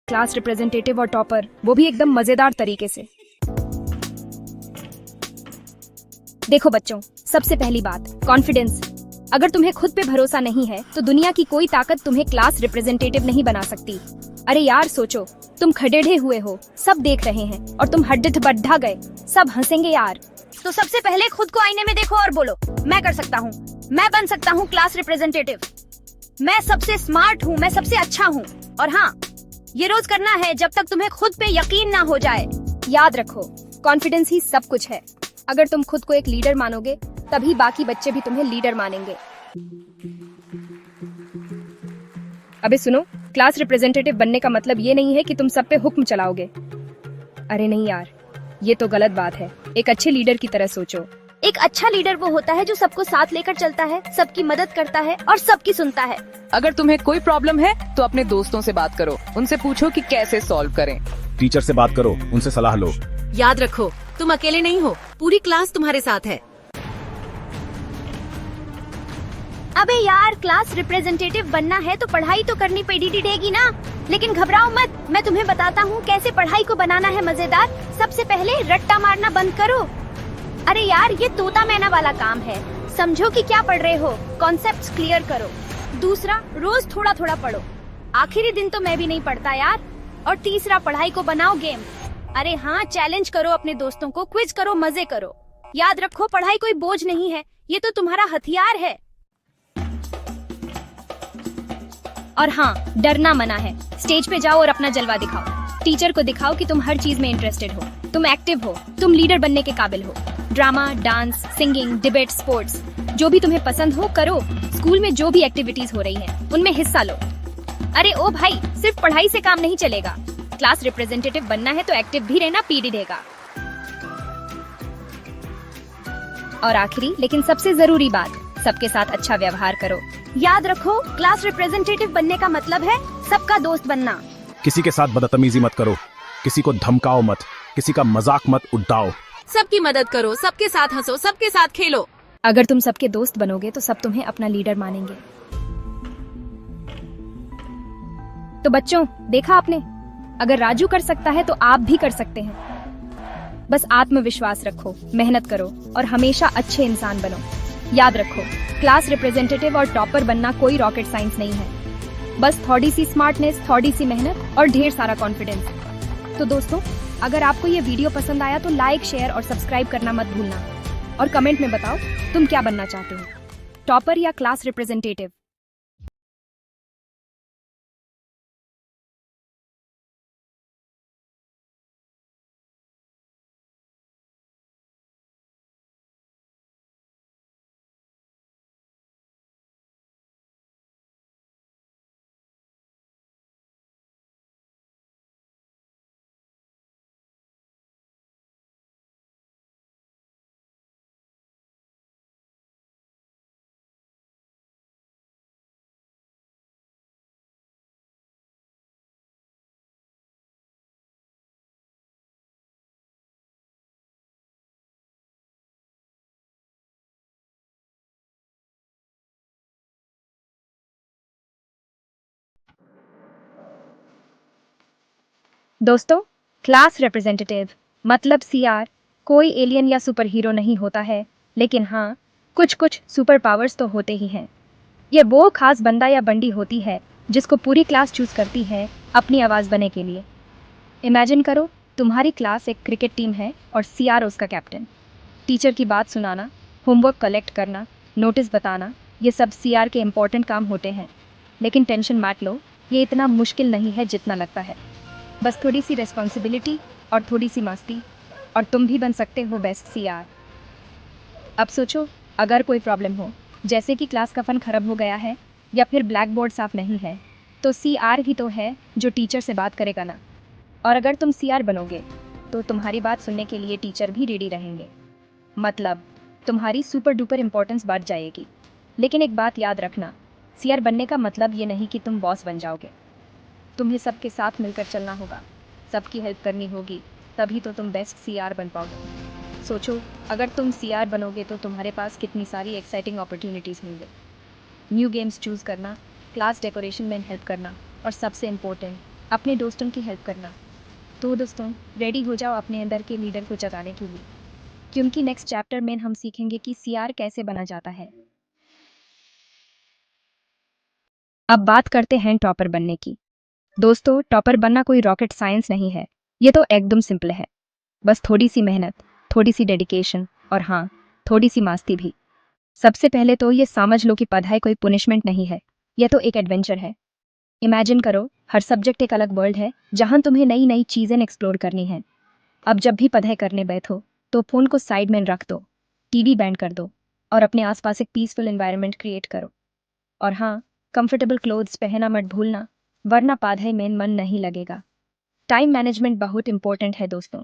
Class representative और topper, वो भी एकदम मजेदार तरीके से। देखो बच्चों, सबसे पहली बात कॉन्फिडेंस। अगर तुम्हें खुद पे भरोसा नहीं है तो दुनिया की कोई ताकत तुम्हें क्लास रिप्रेजेंटेटिव नहीं बना सकती। अरे यार सोचो, तुम खड़ेढ़े हुए हो, सब देख रहे हैं और तुम हड्डिठ बड्ढा गए, सब हंसेंगे यार। तो सबसे पहले खुद को आईने में देखो और बोलो, मैं कर सकता हूँ, मैं बन सकता हूँ क्लास रिप्रेजेंटेटिव, मैं सबसे स्मार्ट हूँ, मैं सबसे अच्छा हूँ। और हाँ, ये रोज करना है जब तक तुम्हें खुद पे यकीन ना हो जाए। याद रखो, कॉन्फिडेंस ही सब कुछ है। अगर तुम खुद को एक लीडर मानोगे तभी बाकी बच्चे भी तुम्हें लीडर मानेंगे। अबे सुनो, क्लास रिप्रेजेंटेटिव बनने का मतलब ये नहीं है कि तुम सब पे हुक्म चलाओगे। अरे नहीं यार, ये तो गलत बात है। एक अच्छे लीडर की तरह सोचो। एक अच्छा लीडर वो होता है जो सबको साथ लेकर चलता है, सबकी मदद करता है और सबकी सुनता है। अगर तुम्हें कोई प्रॉब्लम है तो अपने दोस्तों से बात करो, उनसे पूछो कि कैसे सॉल्व करें। टीचर से बात करो, उनसे सलाह लो। याद रखो, तुम अकेले नहीं हो, पूरी क्लास तुम्हारे साथ है। अबे यार, क्लास रिप्रेजेंटेटिव बनना है तो पढ़ाई तो करनी पड़ेगी ना। लेकिन घबराओ मत, मैं तुम्हें बताता हूँ कैसे पढ़ाई को बनाना है मजेदार। सबसे पहले रट्टा मारना बंद करो। अरे यार, ये तोता मैना वाला काम है। समझो कि क्या पढ़ रहे हो, कॉन्सेप्ट्स क्लियर करो। दूसरा, रोज थोड़ा थोड़ा पढ़ो। आखिरी दिन तो मैं भी नहीं पढ़ता यार। और तीसरा, पढ़ाई को बनाओ गेम। अरे हाँ, चैलेंज करो अपने दोस्तों को, क्विज करो, मजे करो। याद रखो, पढ़ाई कोई बोझ नहीं है, ये तो तुम्हारा हथियार है। और हाँ, डरना मना है। स्टेज पे जाओ और अपना जलवा दिखाओ। टीचर को दिखाओ कि तुम हर चीज में इंटरेस्टेड हो, तुम एक्टिव हो, तुम लीडर बनने के काबिल हो। Drama, dance, singing, debate, sports, जो भी तुम्हें पसंद हो करो। स्कूल में जो भी एक्टिविटीज हो रही हैं, उनमें हिस्सा लो। अरे ओ भाई, सिर्फ पढ़ाई से काम नहीं चलेगा। क्लास रिप्रेजेंटेटिव बनना है तो एक्टिव भी रहना पीडी देगा। और आखिरी लेकिन सबसे जरूरी बात, सबके साथ अच्छा व्यवहार करो। याद रखो, क्लास रिप्रेजेंटेटिव बनने का मतलब है सबका दोस्त बनना। किसी के साथ बदतमीजी मत करो, किसी को धमकाओ मत, किसी का मजाक मत उड़ाओ। सबकी मदद करो, सबके साथ हंसो, सबके साथ खेलो। अगर तुम सबके दोस्त बनोगे तो सब तुम्हें अपना लीडर मानेंगे। तो बच्चों, देखा आपने, अगर राजू कर सकता है तो आप भी कर सकते हैं। बस आत्मविश्वास रखो, मेहनत करो और हमेशा अच्छे इंसान बनो। याद रखो, क्लास रिप्रेजेंटेटिव और टॉपर बनना कोई रॉकेट साइंस नहीं है। बस थोड़ी सी स्मार्टनेस, थोड़ी सी मेहनत और ढेर सारा कॉन्फिडेंस। तो दोस्तों, अगर आपको ये वीडियो पसंद आया तो लाइक, शेयर और सब्सक्राइब करना मत भूलना। और कमेंट में बताओ तुम क्या बनना चाहते हो, टॉपर या क्लास रिप्रेजेंटेटिव। दोस्तों, क्लास रिप्रेजेंटेटिव मतलब सीआर कोई एलियन या सुपर हीरो नहीं होता है, लेकिन हाँ, कुछ कुछ सुपर पावर्स तो होते ही हैं। ये वो खास बंदा या बंदी होती है जिसको पूरी क्लास चूज करती है अपनी आवाज़ बने के लिए। इमेजिन करो, तुम्हारी क्लास एक क्रिकेट टीम है और सीआर उसका कैप्टन। टीचर की बात सुनाना, होमवर्क कलेक्ट करना, नोटिस बताना, ये सब सीआर के इम्पोर्टेंट काम होते हैं। लेकिन टेंशन मत लो, ये इतना मुश्किल नहीं है जितना लगता है। बस थोड़ी सी रिस्पॉन्सिबिलिटी और थोड़ी सी मस्ती और तुम भी बन सकते हो बेस्ट सीआर। अब सोचो, अगर कोई प्रॉब्लम हो, जैसे कि क्लास का फन खराब हो गया है या फिर ब्लैक बोर्ड साफ नहीं है, तो सीआर ही तो है जो टीचर से बात करेगा ना। और अगर तुम सीआर बनोगे तो तुम्हारी बात सुनने के लिए टीचर भी रेडी रहेंगे। मतलब तुम्हारी सुपर डुपर इम्पोर्टेंस बढ़ जाएगी। लेकिन एक बात याद रखना, सीआर बनने का मतलब ये नहीं कि तुम बॉस बन जाओगे। तुम्हें सबके साथ मिलकर चलना होगा, सबकी हेल्प करनी होगी, तभी तो तुम बेस्ट सीआर बन पाओगे। सोचो, अगर तुम सीआर बनोगे तो तुम्हारे पास कितनी सारी एक्साइटिंग अपॉर्चुनिटीज़ होंगे। न्यू गेम्स चूज़ करना, क्लास डेकोरेशन में हेल्प करना और सबसे इम्पोर्टेंट अपने दोस्तों की हेल्प करना। तो दोस्तों रेडी हो जाओ अपने अंदर के लीडर को जगाने के लिए, क्योंकि नेक्स्ट चैप्टर में हम सीखेंगे कि सीआर कैसे बना जाता है। अब बात करते हैं टॉपर बनने की। दोस्तों टॉपर बनना कोई रॉकेट साइंस नहीं है, ये तो एकदम सिंपल है। बस थोड़ी सी मेहनत, थोड़ी सी डेडिकेशन और हाँ, थोड़ी सी मस्ती भी। सबसे पहले तो ये समझ लो कि पढ़ाई कोई पुनिशमेंट नहीं है, ये तो एक एडवेंचर है। इमेजिन करो हर सब्जेक्ट एक अलग वर्ल्ड है जहां तुम्हें नई नई चीज़ें एक्सप्लोर करनी है। अब जब भी पढ़ाई करने बैठो तो फ़ोन को साइड में रख दो, टीवी बैंड कर दो और अपने आसपास एक पीसफुल एनवायरनमेंट क्रिएट करो। और हाँ, कंफर्टेबल क्लोथ्स पहनना मत भूलना, वरना पढ़ाई में मन नहीं लगेगा। टाइम मैनेजमेंट बहुत इंपॉर्टेंट है दोस्तों।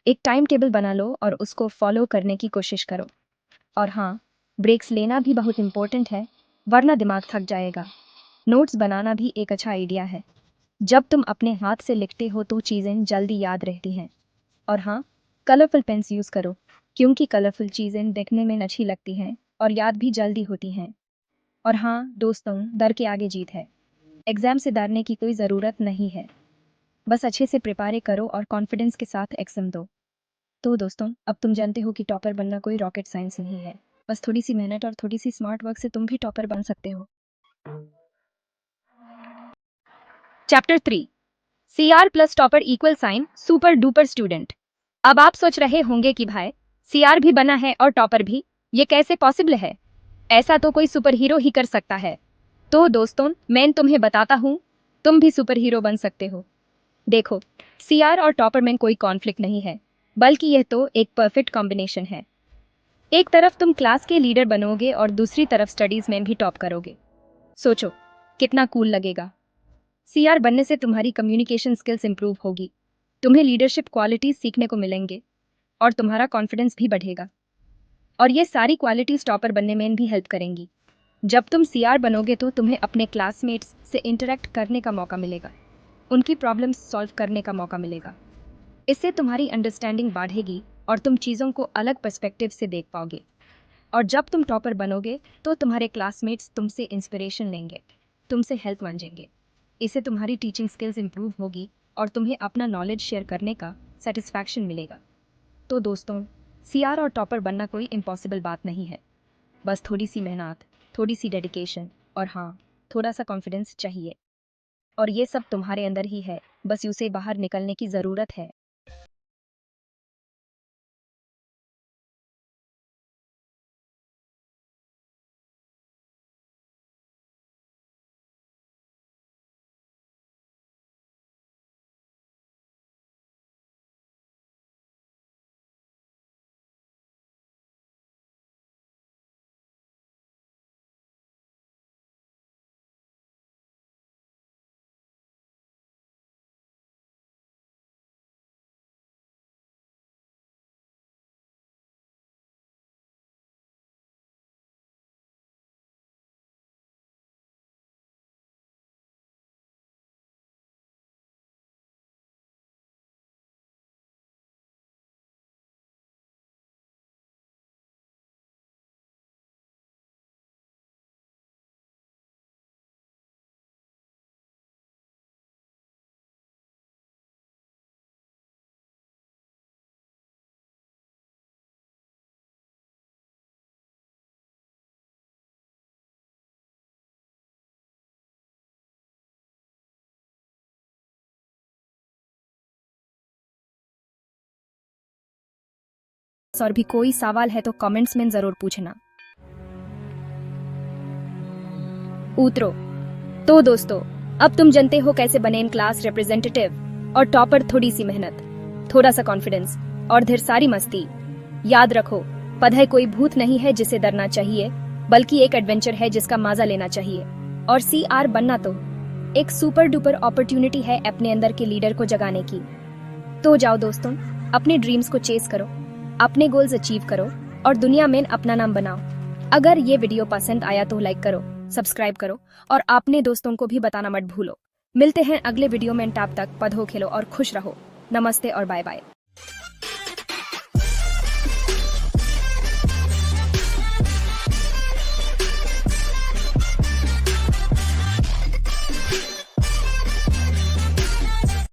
एक टाइम टेबल बना लो और उसको फॉलो करने की कोशिश करो। और हाँ, ब्रेक्स लेना भी बहुत इंपॉर्टेंट है, वरना दिमाग थक जाएगा। नोट्स बनाना भी एक अच्छा आइडिया है। जब तुम अपने हाथ से लिखते हो तो चीज़ें जल्दी याद रहती हैं। और हाँ, कलरफुल पेन्स यूज़ करो, क्योंकि कलरफुल चीज़ें देखने में अच्छी लगती हैं और याद भी जल्दी होती हैं। और हाँ दोस्तों, डर के आगे जीत है। एग्ज़ाम से डरने की कोई ज़रूरत नहीं है, बस अच्छे से प्रिपेयर करो और कॉन्फिडेंस के साथ एग्जाम दो। तो दोस्तों अब तुम जानते हो कि टॉपर बनना कोई रॉकेट साइंस नहीं है, बस थोड़ी सी मेहनत और थोड़ी सी स्मार्ट वर्क से तुम भी टॉपर बन सकते हो। Chapter 3 CR plus topper equal sign super duper student. अब आप सोच रहे होंगे कि भाई सीआर भी बना है और टॉपर भी, ये कैसे पॉसिबल है? ऐसा तो कोई सुपर हीरो ही कर सकता है। तो दोस्तों मैं तुम्हें बताता हूँ, तुम भी सुपर हीरो बन सकते हो। देखो, सीआर और टॉपर में कोई कॉन्फ्लिक्ट नहीं है, बल्कि यह तो एक परफेक्ट कॉम्बिनेशन है। एक तरफ तुम क्लास के लीडर बनोगे और दूसरी तरफ स्टडीज में भी टॉप करोगे। सोचो कितना कूल लगेगा। सीआर बनने से तुम्हारी कम्युनिकेशन स्किल्स इंप्रूव होगी, तुम्हें लीडरशिप क्वालिटीज सीखने को मिलेंगे और तुम्हारा कॉन्फिडेंस भी बढ़ेगा। और ये सारी क्वालिटीज टॉपर बनने में भी हेल्प करेंगी। जब तुम सीआर बनोगे तो तुम्हें अपने क्लासमेट्स से इंटरेक्ट करने का मौका मिलेगा, उनकी प्रॉब्लम्स सॉल्व करने का मौका मिलेगा। इससे तुम्हारी अंडरस्टैंडिंग बढ़ेगी और तुम चीज़ों को अलग पर्सपेक्टिव से देख पाओगे। और जब तुम टॉपर बनोगे तो तुम्हारे क्लासमेट्स तुमसे इंस्पिरेशन लेंगे, तुमसे हेल्प मांगेंगे। इससे तुम्हारी टीचिंग स्किल्स इंप्रूव होगी और तुम्हें अपना नॉलेज शेयर करने का सेटिस्फैक्शन मिलेगा। तो दोस्तों सीआर और टॉपर बनना कोई इम्पॉसिबल बात नहीं है, बस थोड़ी सी मेहनत, थोड़ी सी डेडिकेशन और हाँ, थोड़ा सा कॉन्फिडेंस चाहिए। और ये सब तुम्हारे अंदर ही है, बस उसे बाहर निकलने की ज़रूरत है। और भी कोई सवाल है तो कमेंट्स में जरूर पूछना। उतरो। तो दोस्तों अब तुम जानते हो कैसे बने इन क्लास रिप्रेजेंटेटिव और टॉपर। थोड़ी सी मेहनत, थोड़ा सा कॉन्फिडेंस और ढेर सारी मस्ती। याद रखो, पढ़ाई कोई भूत नहीं है जिसे डरना चाहिए, बल्कि एक एडवेंचर है जिसका मजा लेना चाहिए। और सीआर बनना तो एक सुपर डुपर अपॉर्चुनिटी है अपने अंदर के लीडर को जगाने की। तो जाओ दोस्तों, अपने ड्रीम्स को चेस करो, अपने गोल्स अचीव करो और दुनिया में अपना नाम बनाओ। अगर ये वीडियो पसंद आया तो लाइक करो, सब्सक्राइब करो और अपने दोस्तों को भी बताना मत भूलो। मिलते हैं अगले वीडियो में, तब तक पढ़ो, खेलो और खुश रहो। नमस्ते और बाय बाय।